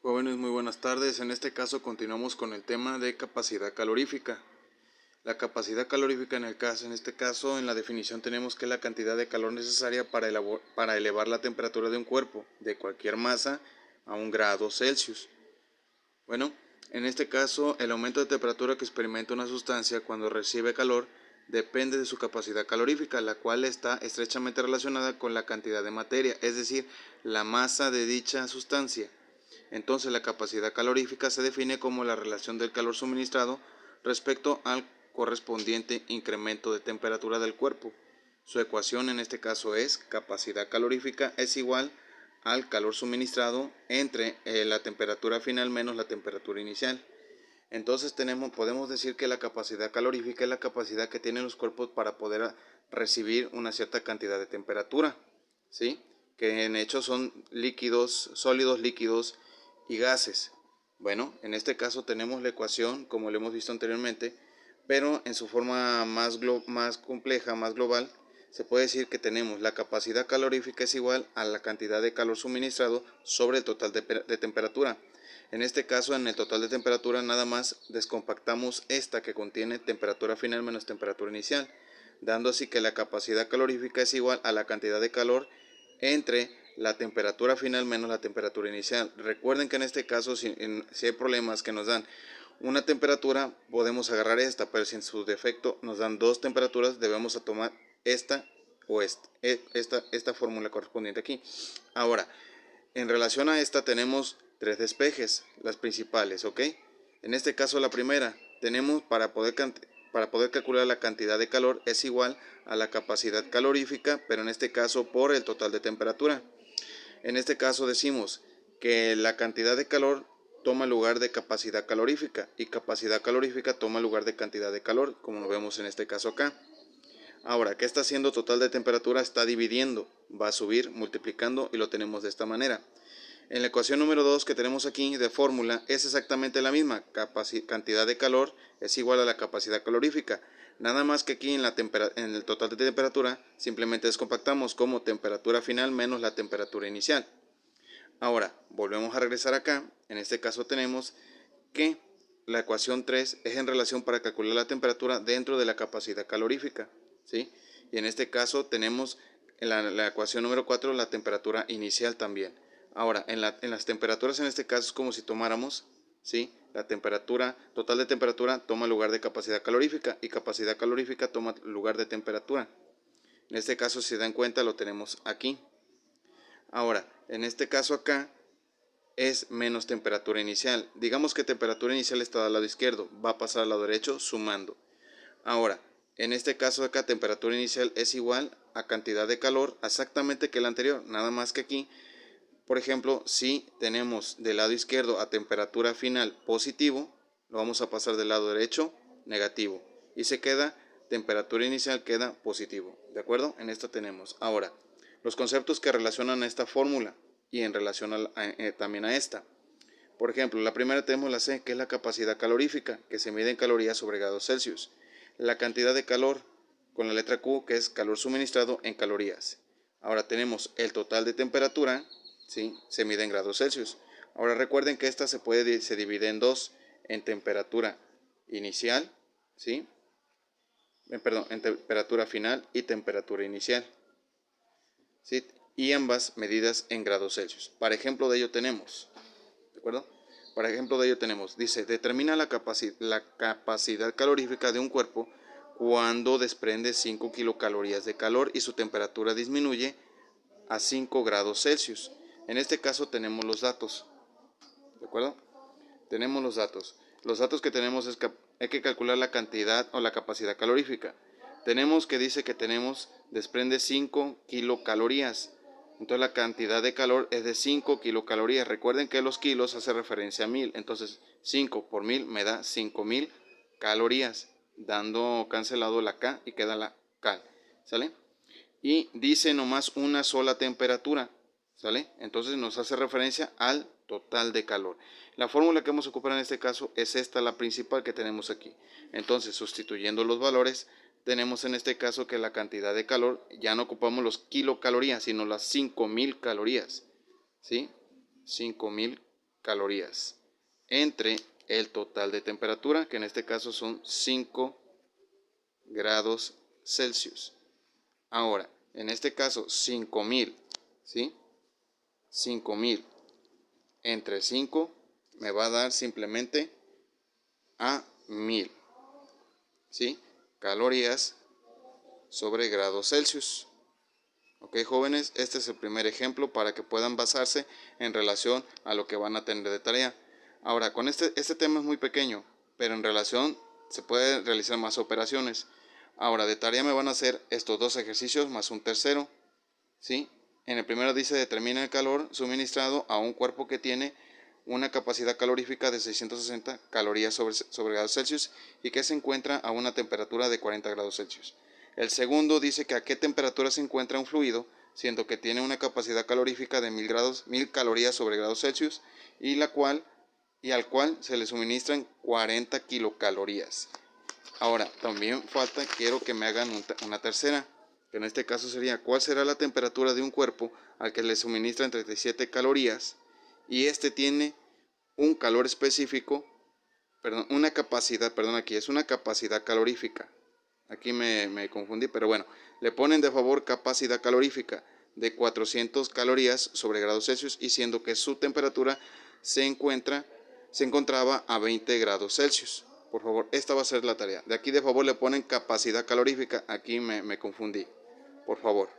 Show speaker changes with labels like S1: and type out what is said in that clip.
S1: Jóvenes, muy buenas tardes. En este caso continuamos con el tema de capacidad calorífica. La capacidad calorífica en este caso, en la definición tenemos que es la cantidad de calor necesaria para elevar la temperatura de un cuerpo, de cualquier masa, a 1 grado Celsius. Bueno, en este caso, el aumento de temperatura que experimenta una sustancia cuando recibe calor depende de su capacidad calorífica, la cual está estrechamente relacionada con la cantidad de materia, es decir, la masa de dicha sustancia. Entonces, la capacidad calorífica se define como la relación del calor suministrado respecto al correspondiente incremento de temperatura del cuerpo. Su ecuación en este caso es capacidad calorífica es igual al calor suministrado entre la temperatura final menos la temperatura inicial. Entonces podemos decir que la capacidad calorífica es la capacidad que tienen los cuerpos para poder recibir una cierta cantidad de temperatura, ¿sí? Que en hecho son líquidos, sólidos, líquidos y gases. Bueno, en este caso tenemos la ecuación como lo hemos visto anteriormente, pero en su forma más compleja, más global, se puede decir que tenemos la capacidad calorífica es igual a la cantidad de calor suministrado sobre el total de temperatura. En este caso, en el total de temperatura nada más descompactamos esta que contiene temperatura final menos temperatura inicial, dando así que la capacidad calorífica es igual a la cantidad de calor entre la temperatura final menos la temperatura inicial. Recuerden que en este caso, si hay problemas que nos dan una temperatura, podemos agarrar esta, pero si en su defecto nos dan dos temperaturas, debemos tomar esta o esta fórmula correspondiente aquí. Ahora, en relación a esta tenemos tres despejes, las principales, ¿ok? En este caso la primera, tenemos para poder calcular la cantidad de calor es igual a la capacidad calorífica, pero en este caso por el total de temperatura. En este caso decimos que la cantidad de calor toma lugar de capacidad calorífica y capacidad calorífica toma lugar de cantidad de calor, como lo vemos en este caso acá. Ahora, ¿qué está haciendo total de temperatura? Está dividiendo, va a subir, multiplicando y lo tenemos de esta manera. En la ecuación número 2 que tenemos aquí de fórmula es exactamente la misma, cantidad de calor es igual a la capacidad calorífica. Nada más que aquí en el total de temperatura simplemente descompactamos como temperatura final menos la temperatura inicial. Ahora, volvemos a regresar acá. En este caso tenemos que la ecuación 3 es en relación para calcular la temperatura dentro de la capacidad calorífica, ¿sí? Y en este caso tenemos en la ecuación número 4 la temperatura inicial también. Ahora, en las temperaturas en este caso es como si tomáramos, ¿sí? La temperatura, total de temperatura toma lugar de capacidad calorífica y capacidad calorífica toma lugar de temperatura. En este caso, si se dan cuenta, lo tenemos aquí. Ahora, en este caso acá es menos temperatura inicial. Digamos que temperatura inicial está al lado izquierdo, va a pasar al lado derecho sumando. Ahora, en este caso acá temperatura inicial es igual a cantidad de calor exactamente que la anterior, nada más que aquí, por ejemplo, si tenemos del lado izquierdo a temperatura final positivo, lo vamos a pasar del lado derecho negativo y se queda temperatura inicial queda positivo, ¿de acuerdo? En esto tenemos. Ahora, los conceptos que relacionan a esta fórmula y en relación también a esta. Por ejemplo, la primera tenemos la C, que es la capacidad calorífica, que se mide en calorías sobre grados Celsius. La cantidad de calor con la letra Q, que es calor suministrado en calorías. Ahora tenemos el total de temperatura, ¿sí? Se mide en grados Celsius. Ahora recuerden que esta se divide en dos, en temperatura inicial, ¿sí? En temperatura final y temperatura inicial, ¿sí? Y ambas medidas en grados Celsius. Para ejemplo de ello tenemos, ¿de acuerdo? Para ejemplo de ello tenemos, dice, determina la capacidad calorífica de un cuerpo cuando desprende 5 kilocalorías de calor y su temperatura disminuye a 5 grados Celsius. En este caso tenemos los datos, ¿de acuerdo? Tenemos los datos. Los datos que tenemos es que hay que calcular la cantidad o la capacidad calorífica. Tenemos que dice que desprende 5 kilocalorías. Entonces la cantidad de calor es de 5 kilocalorías. Recuerden que los kilos hace referencia a 1000. Entonces 5 por 1000 me da 5000 calorías. Dando cancelado la K y queda la cal. ¿Sale? Y dice nomás una sola temperatura. ¿Sale? Entonces nos hace referencia al total de calor. La fórmula que vamos a ocupar en este caso es esta, la principal que tenemos aquí. Entonces, sustituyendo los valores, tenemos en este caso que la cantidad de calor, ya no ocupamos los kilocalorías, sino las 5000 calorías. ¿Sí? 5000 kilocalorías entre el total de temperatura, que en este caso son 5 grados Celsius. Ahora, en este caso 5000, ¿sí? 5000 entre 5 me va a dar simplemente a 1000, ¿sí? Calorías sobre grados Celsius. Ok, jóvenes, este es el primer ejemplo para que puedan basarse en relación a lo que van a tener de tarea. Ahora, con este tema es muy pequeño, pero en relación se puede realizar más operaciones. Ahora, de tarea me van a hacer estos dos ejercicios más un tercero, ¿sí? En el primero dice determina el calor suministrado a un cuerpo que tiene una capacidad calorífica de 660 calorías sobre grados Celsius y que se encuentra a una temperatura de 40 grados Celsius. El segundo dice que a qué temperatura se encuentra un fluido, siendo que tiene una capacidad calorífica de 1000 calorías sobre grados Celsius y al cual se le suministran 40 kilocalorías. Ahora, también quiero que me hagan una tercera, que en este caso sería ¿cuál será la temperatura de un cuerpo al que le suministran 37 calorías y este tiene un calor específico, aquí es una capacidad calorífica? Aquí me confundí, pero bueno, le ponen de favor capacidad calorífica de 400 calorías sobre grados Celsius y siendo que su temperatura se encontraba a 20 grados Celsius. Por favor, esta va a ser la tarea. De aquí de favor le ponen capacidad calorífica, aquí me confundí. Por favor.